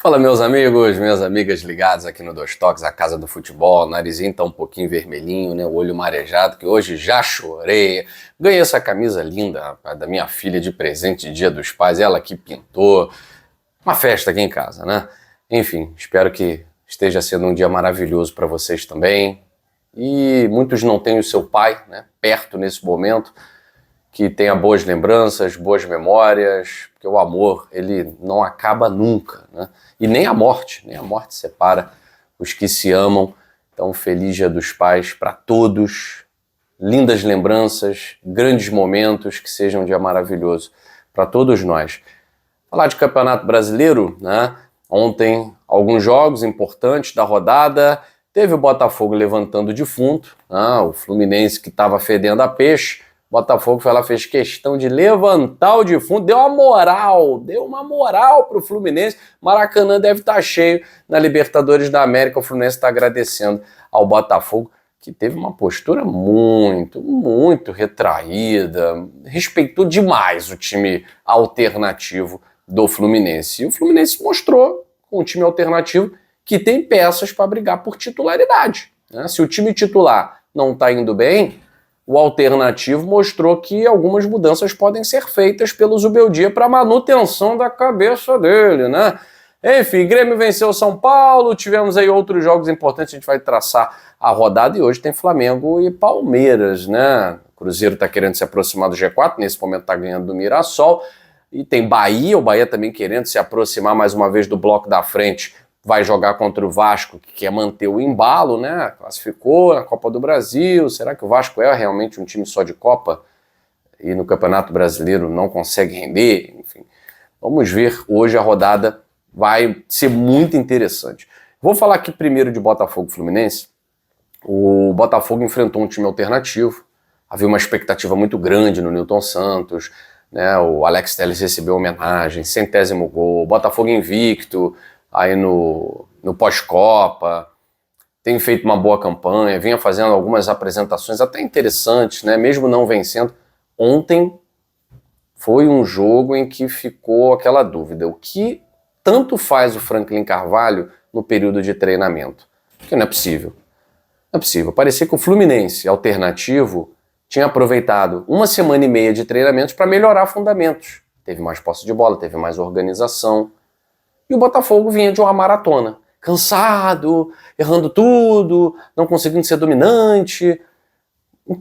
Fala, meus amigos, minhas amigas ligadas aqui no Dois Toques, a casa do futebol. Narizinho tá um pouquinho vermelhinho, né? O olho marejado, que hoje já chorei. Ganhei essa camisa linda, rapaz, da minha filha de presente de Dia dos Pais, ela que pintou. Uma festa aqui em casa, né? Enfim, espero que esteja sendo um dia maravilhoso para vocês também. E muitos não têm o seu pai, né, perto nesse momento, que tenha boas lembranças, boas memórias, porque o amor, ele não acaba nunca, né? E nem a morte separa os que se amam. Então, feliz Dia dos Pais para todos, lindas lembranças, grandes momentos, que seja um dia maravilhoso para todos nós. Falar de Campeonato Brasileiro, né? Ontem, alguns jogos importantes da rodada. Teve o Botafogo levantando o defunto, né? O Fluminense que estava fedendo a peixe. O Botafogo foi lá, fez questão de levantar o defunto, deu uma moral pro Fluminense. Maracanã deve estar cheio na Libertadores da América. O Fluminense está agradecendo ao Botafogo, que teve uma postura muito retraída, respeitou demais o time alternativo do Fluminense. E o Fluminense mostrou, com o time alternativo, que tem peças para brigar por titularidade, né? Se o time titular não está indo bem, o alternativo mostrou que algumas mudanças podem ser feitas pelo Zubeldia para manutenção da cabeça dele, né? Enfim, Grêmio venceu o São Paulo, tivemos aí outros jogos importantes, a gente vai traçar a rodada e hoje tem Flamengo e Palmeiras, né? O Cruzeiro está querendo se aproximar do G4, nesse momento está ganhando do Mirassol, e tem Bahia, o Bahia também querendo se aproximar mais uma vez do bloco da frente, vai jogar contra o Vasco, que quer manter o embalo, né? Classificou na Copa do Brasil. Será que o Vasco é realmente um time só de Copa? E no Campeonato Brasileiro não consegue render? Enfim, vamos ver. Hoje a rodada vai ser muito interessante. Vou falar aqui primeiro de Botafogo e Fluminense. O Botafogo enfrentou um time alternativo. Havia uma expectativa muito grande no Nilton Santos, né? O Alex Telles recebeu homenagem, 100º gol. Botafogo invicto aí no pós-Copa, tem feito uma boa campanha, vinha fazendo algumas apresentações até interessantes, né? Mesmo não vencendo. Ontem foi um jogo em que ficou aquela dúvida, o que tanto faz o Franklin Carvalho no período de treinamento? Porque não é possível. Não é possível. Parecia que o Fluminense, alternativo, tinha aproveitado 1 semana e meia de treinamentos para melhorar fundamentos. Teve mais posse de bola, teve mais organização. E o Botafogo vinha de uma maratona, cansado, errando tudo, não conseguindo ser dominante.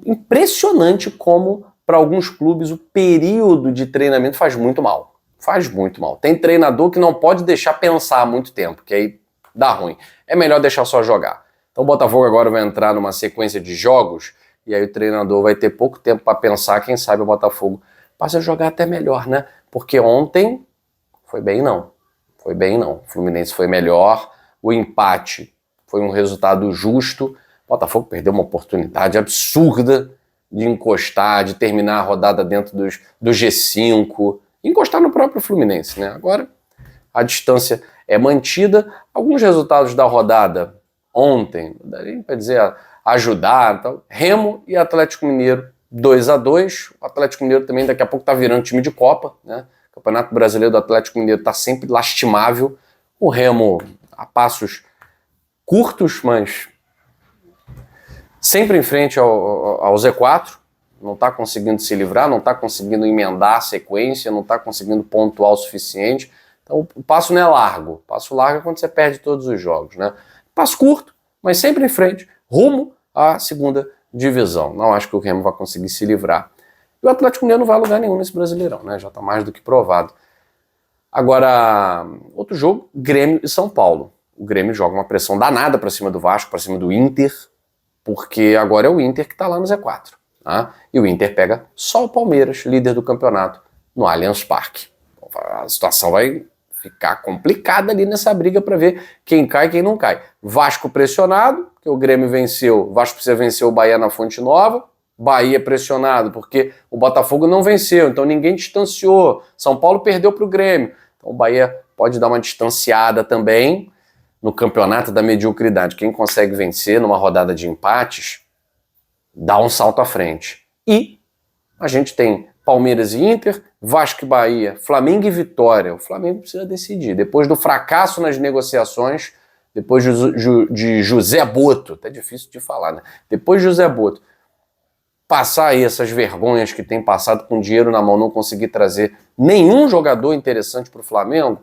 Impressionante como, para alguns clubes, o período de treinamento faz muito mal. Faz muito mal. Tem treinador que não pode deixar pensar muito tempo, que aí dá ruim. É melhor deixar só jogar. Então o Botafogo agora vai entrar numa sequência de jogos, e aí o treinador vai ter pouco tempo para pensar, quem sabe o Botafogo passa a jogar até melhor, né? Porque ontem foi bem não. Foi bem não. O Fluminense foi melhor, o empate foi um resultado justo. O Botafogo perdeu uma oportunidade absurda de encostar, de terminar a rodada dentro do G5, encostar no próprio Fluminense, né? Agora a distância é mantida. Alguns resultados da rodada ontem, não daria nem para dizer ajudar, então, Remo e Atlético Mineiro 2-2. O Atlético Mineiro também daqui a pouco está virando time de Copa, né? O Campeonato Brasileiro do Atlético Mineiro está sempre lastimável. O Remo a passos curtos, mas sempre em frente ao Z4. Não está conseguindo se livrar, não está conseguindo emendar a sequência, não está conseguindo pontuar o suficiente. Então o passo não é largo. O passo largo é quando você perde todos os jogos, né? Passo curto, mas sempre em frente, rumo à segunda divisão. Não acho que o Remo vai conseguir se livrar. E o Atlético Mineiro não vai a lugar nenhum nesse Brasileirão, né? Já está mais do que provado. Agora, outro jogo, Grêmio e São Paulo. O Grêmio joga uma pressão danada para cima do Vasco, para cima do Inter, porque agora é o Inter que está lá no Z4. Tá? E o Inter pega só o Palmeiras, líder do campeonato, no Allianz Parque. A situação vai ficar complicada ali nessa briga para ver quem cai e quem não cai. Vasco pressionado, porque o Grêmio venceu, o Vasco precisa vencer o Bahia na Fonte Nova. Bahia pressionado, porque o Botafogo não venceu, então ninguém distanciou. São Paulo perdeu para o Grêmio. Então o Bahia pode dar uma distanciada também no campeonato da mediocridade. Quem consegue vencer numa rodada de empates, dá um salto à frente. E a gente tem Palmeiras e Inter, Vasco e Bahia, Flamengo e Vitória. O Flamengo precisa decidir. Depois do fracasso nas negociações, depois de José Boto, até difícil de falar, né? Depois de José Boto passar aí essas vergonhas que tem passado com dinheiro na mão, não conseguir trazer nenhum jogador interessante para o Flamengo,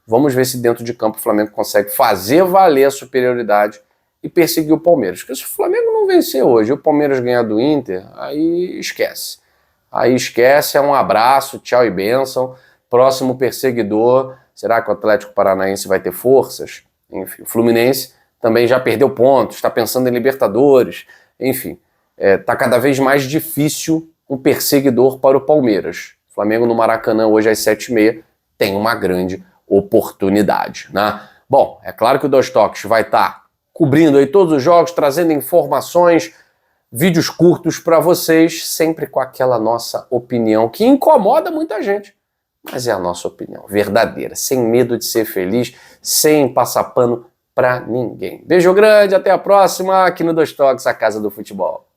vamos ver se dentro de campo o Flamengo consegue fazer valer a superioridade e perseguir o Palmeiras. Porque se o Flamengo não vencer hoje e o Palmeiras ganhar do Inter, aí esquece. Aí esquece, é um abraço, tchau e bênção. Próximo perseguidor, será que o Atlético Paranaense vai ter forças? Enfim, o Fluminense também já perdeu pontos, está pensando em Libertadores. Enfim, está cada vez mais difícil um perseguidor para o Palmeiras. O Flamengo no Maracanã hoje às 7h30 tem uma grande oportunidade, né? Bom, é claro que o Dois Toques vai estar cobrindo aí todos os jogos, trazendo informações, vídeos curtos para vocês, sempre com aquela nossa opinião que incomoda muita gente, mas é a nossa opinião verdadeira, sem medo de ser feliz, sem passar pano para ninguém. Beijo grande, até a próxima aqui no Dois Toques, a Casa do Futebol.